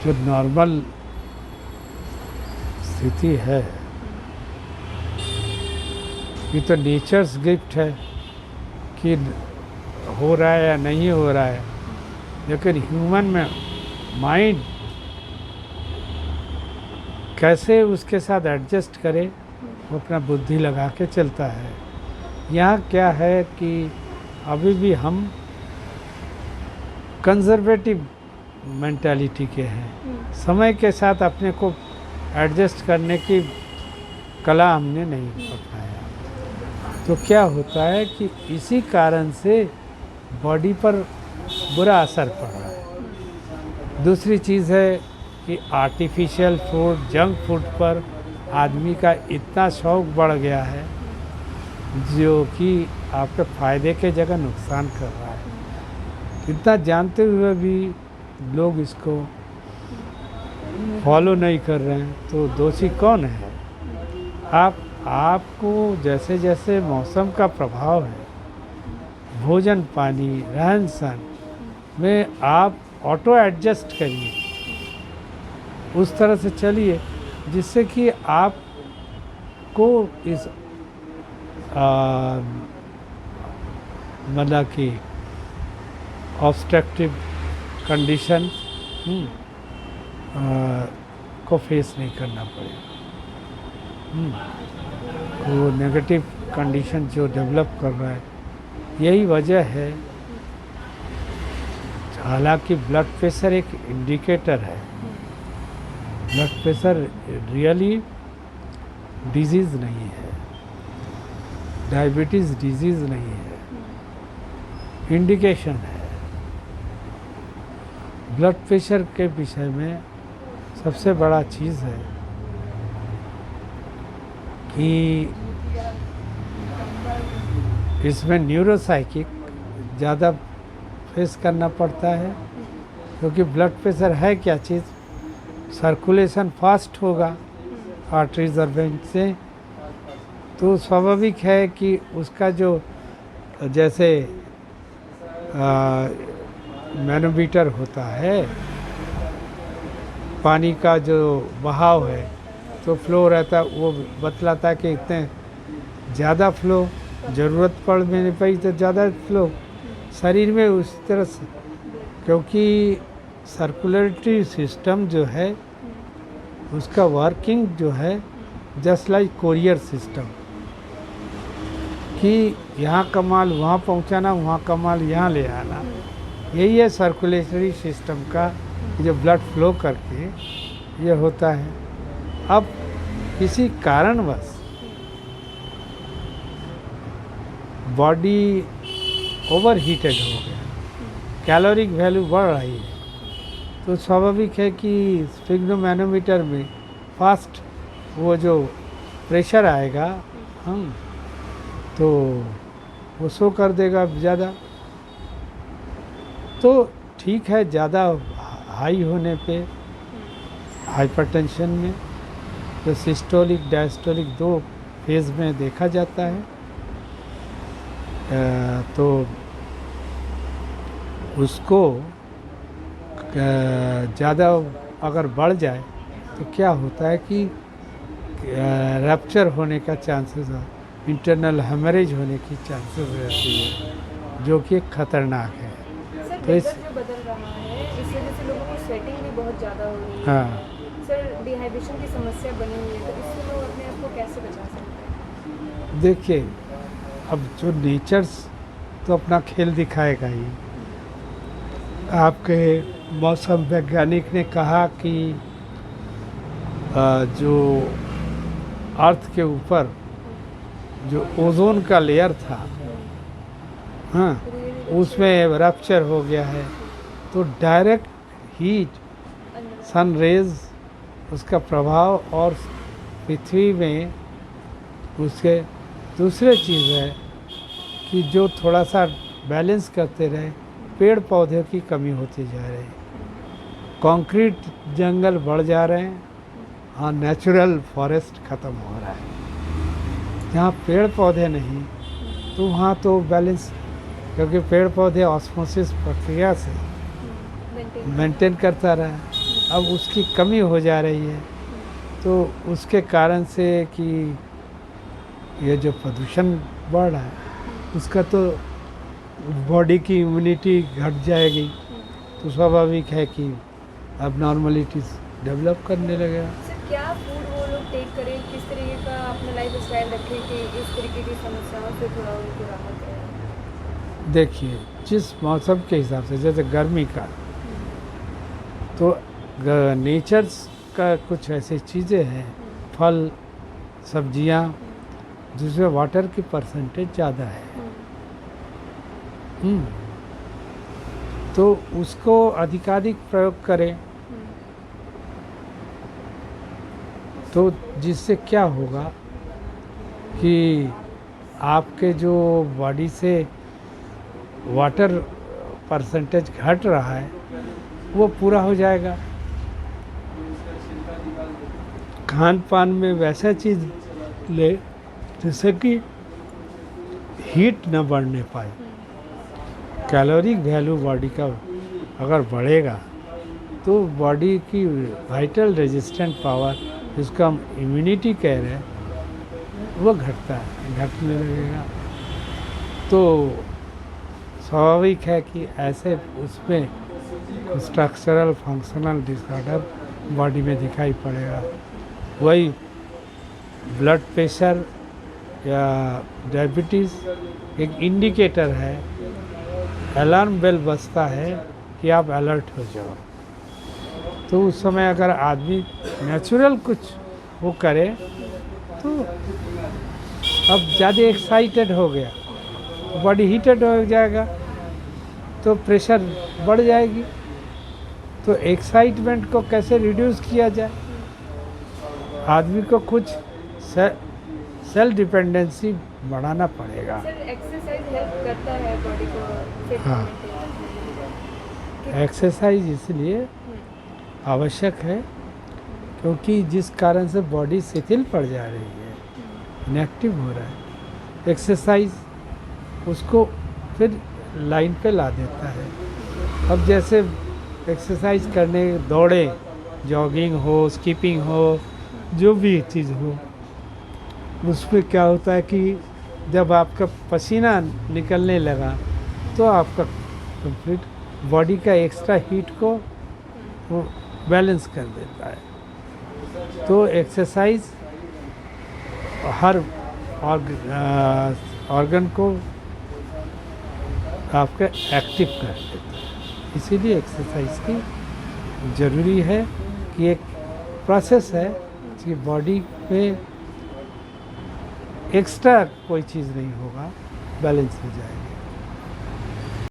जो नॉर्मल स्थिति है, ये तो नेचर्स गिफ्ट है कि हो रहा है या नहीं हो रहा है, लेकिन ह्यूमन में माइंड कैसे उसके साथ एडजस्ट करे, वो अपना बुद्धि लगा के चलता है। यहाँ क्या है कि अभी भी हम कंजर्वेटिव मेंटालिटी के हैं। समय के साथ अपने को एडजस्ट करने की कला हमने नहीं अपनाया। तो क्या होता है कि इसी कारण से बॉडी पर बुरा असर पड़ रहा है। दूसरी चीज़ है कि आर्टिफिशियल फूड, जंक फूड पर आदमी का इतना शौक बढ़ गया है जो कि आपके फ़ायदे के जगह नुकसान कर रहा है। इतना जानते हुए भी लोग इसको फॉलो नहीं कर रहे हैं, तो दोषी कौन है? आपको जैसे जैसे मौसम का प्रभाव है, भोजन पानी रहन सहन में आप ऑटो एडजस्ट करिए, उस तरह से चलिए जिससे कि आपको इस मतलब कि ऑब्स्ट्रक्टिव कंडीशन को फेस नहीं करना पड़े। वो नेगेटिव कंडीशन जो डेवलप कर रहा है, यही वजह है। हालांकि ब्लड प्रेशर एक इंडिकेटर है, ब्लड प्रेशर रियली डिजीज़ नहीं है, डायबिटीज़ डिजीज़ नहीं है, इंडिकेशन है। ब्लड प्रेशर के विषय में सबसे बड़ा चीज़ है कि इसमें न्यूरोसाइकिक ज़्यादा फेस करना पड़ता है, क्योंकि ब्लड प्रेशर है क्या चीज़, सर्कुलेशन फास्ट होगा आर्टरीज और वेन से, तो स्वाभाविक है कि उसका जो जैसे मैनोमीटर होता है, पानी का जो बहाव है तो फ्लो रहता है, वो बतलाता है कि इतने ज़्यादा फ्लो, ज़रूरत पड़ने पर तो ज़्यादा फ्लो शरीर में उस तरह से, क्योंकि सर्कुलेटरी सिस्टम जो है उसका वर्किंग जो है जस्ट लाइक कोरियर सिस्टम, कि यहाँ का माल वहाँ पहुँचाना, वहाँ का माल यहाँ ले आना, यही है सर्कुलेटरी सिस्टम का जो ब्लड फ्लो करके ये होता है। अब किसी कारणवश बॉडी ओवर हीटेड हो गया, कैलोरिक वैल्यू बढ़ रही है, तो स्वाभाविक है कि स्फिग्नोमैनोमीटर में फास्ट वो जो प्रेशर आएगा तो वो शो कर देगा ज़्यादा। तो ठीक है, ज़्यादा हाई होने पे हाइपरटेंशन में तो सिस्टोलिक डायस्टोलिक दो फेज़ में देखा जाता है। तो उसको ज़्यादा अगर बढ़ जाए तो क्या होता है कि रप्चर होने का चांसेस है, इंटरनल हेमरेज होने की चांसेस रहती है, जो कि खतरनाक है। सर, तो इस जो बदल रहा है इस वजह से लोगों को स्वेटिंग भी बहुत ज़्यादा हो रही है। हाँ, सर, डिहाइड्रेशन की समस्या बनी हुई है, तो इससे लोग अपने आप को कैसे बचा सकते हैं? देखिए, अब जो नेचर्स तो अपना खेल दिखाएगा ही। आपके मौसम वैज्ञानिक ने कहा कि जो अर्थ के ऊपर जो ओजोन का लेयर था, हाँ, उसमें रप्चर हो गया है, तो डायरेक्ट हीट सन रेज उसका प्रभाव और पृथ्वी में उसके दूसरे चीज़ है कि जो थोड़ा सा बैलेंस करते रहे, पेड़ पौधे की कमी होती जा रही है, कंक्रीट जंगल बढ़ जा रहे हैं, हाँ, नेचुरल फॉरेस्ट ख़त्म हो रहा है। जहाँ पेड़ पौधे नहीं तो वहाँ तो बैलेंस, क्योंकि पेड़ पौधे ऑस्मोसिस प्रक्रिया से मेंटेन करता रहा है, अब उसकी कमी हो जा रही है, तो उसके कारण से कि ये जो प्रदूषण बढ़ रहा है उसका तो बॉडी की इम्यूनिटी घट जाएगी, तो स्वाभाविक है कि अब नॉर्मलिटीज डेवलप करने लगेगा। सर क्या फूड वो लोग टेक करें, किस तरीके का अपना लाइफ स्टाइल रखें कि इस तरीके की समस्याओं से थोड़ा उनको राहत रहे? देखिए, जिस मौसम के हिसाब से, जैसे गर्मी का, तो नेचर्स का कुछ ऐसी चीज़ें हैं, फल सब्जियां, जिसमें वाटर की परसेंटेज ज़्यादा है। तो उसको अधिकाधिक प्रयोग करें, तो जिससे क्या होगा कि आपके जो बॉडी से वाटर परसेंटेज घट रहा है वो पूरा हो जाएगा। खान पान में वैसा चीज़ ले जिससे कि हीट न बढ़ने पाए। कैलोरी वैल्यू बॉडी का अगर बढ़ेगा तो बॉडी की वाइटल रेजिस्टेंट पावर, जिसको हम इम्यूनिटी कह रहे हैं, वो घटने लगेगा। तो स्वाभाविक है कि ऐसे उसमें स्ट्रक्चरल फंक्शनल डिसऑर्डर बॉडी में दिखाई पड़ेगा। वही ब्लड प्रेशर या डायबिटीज़ एक इंडिकेटर है, अलार्म बेल बजता है कि आप अलर्ट हो जाओ। तो उस समय अगर आदमी नेचुरल कुछ वो करे, तो अब ज़्यादा एक्साइटेड हो गया, बॉडी हीटेड हो जाएगा, तो प्रेशर बढ़ जाएगी। तो एक्साइटमेंट को कैसे रिड्यूस किया जाए? आदमी को कुछ सेल्फ डिपेंडेंसी बढ़ाना पड़ेगा। सर एक्सरसाइज हेल्प करता है बॉडी को फिट हाँ। करने के? एक्सरसाइज इसलिए आवश्यक है क्योंकि जिस कारण से बॉडी शिथिल पड़ जा रही है, इनएक्टिव हो रहा है, एक्सरसाइज उसको फिर लाइन पे ला देता है। अब जैसे एक्सरसाइज करने, दौड़े, जॉगिंग हो, स्किपिंग हो, जो भी चीज़ हो, उसमें क्या होता है कि जब आपका पसीना निकलने लगा तो आपका कंप्लीट बॉडी का एक्स्ट्रा हीट को वो बैलेंस कर देता है। तो एक्सरसाइज हर ऑर्गन को आपका एक्टिव कर देता है। इसीलिए एक्सरसाइज की ज़रूरी है कि एक प्रोसेस है कि बॉडी में एक्स्ट्रा कोई चीज़ नहीं होगा, बैलेंस हो जाएगी।